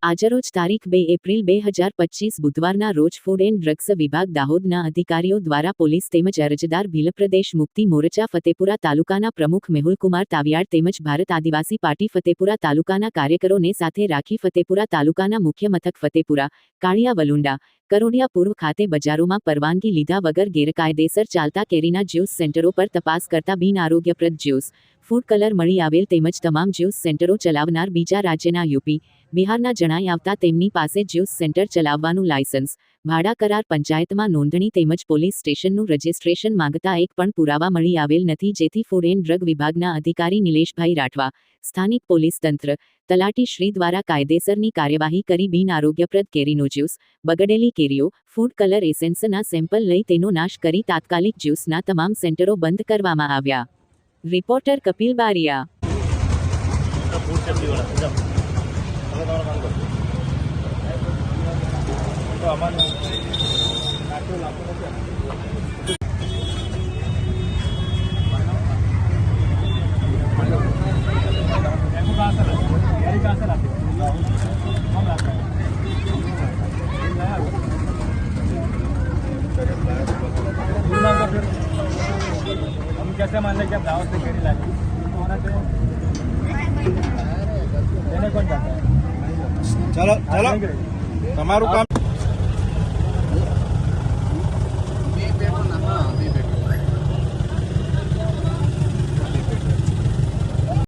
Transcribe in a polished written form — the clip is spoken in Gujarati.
આજરોજ તારીખ 2 એપ્રિલ 2025 બુધવારના રોજ ફૂડ એન્ડ ડ્રગ્સ વિભાગ દાહોદના અધિકારીઓ દ્વારા પોલીસ તેમજ અરજદાર ભીલ પ્રદેશ મુક્તિ મોરચા ફતેપુરા તાલુકાના પ્રમુખ મેહુલકુમાર તાવિયાડ તેમજ ભારત આદિવાસી પાર્ટી ફતેપુરા તાલુકાના કાર્યકરોને સાથે રાખી ફતેપુરા તાલુકાના મુખ્ય મથક ફતેપુરા, કાળિયા વલુંડા, કરોડિયા પૂર્વ ખાતે બજારોમાં પરવાનગી લીધા વગર ગેરકાયદેસર ચાલતા કેરીના જ્યુસ સેન્ટરો પર તપાસ કરતા બિન આરોગ્યપ્રદ જ્યુસ, ફૂડ કલર મળી આવેલ તેમજ તમામ જ્યુસ સેન્ટરો ચલાવનાર બીજા રાજ્યના યુપી, બિહારના જણાઈ આવતા તેમની પાસે જ્યુસ સેન્ટર ચલાવવાનું લાયસન્સ, ભાડા કરાર, પંચાયતમાં નોંધણી તેમજ પોલીસ સ્ટેશનનું રજિસ્ટ્રેશન માંગતા એક પણ પુરાવા મળી આવેલ નથી, જેથી ફૂડ એન્ડ ડ્રગ વિભાગના અધિકારી નિલેશભાઈ રાઠવા, સ્થાનિક પોલીસ તંત્ર, તલાટી શ્રી દ્વારા કાયદેસરની કાર્યવાહી કરી બિન આરોગ્યપ્રદ કેરીનો જ્યુસ, બગડેલી કેરીઓ, ફૂડ કલર એસેન્સના સેમ્પલ લઈ તેનો નાશ કરી તાત્કાલિક જ્યુસના તમામ સેન્ટરો બંધ કરવામાં આવ્યા. રિપોર્ટર કપિલ બારિયા. हम कैसे मान लें कि आप दावत से केरी लाए तो होना चाहिए देने कौन जाता है? चलो चलो તમારું કામ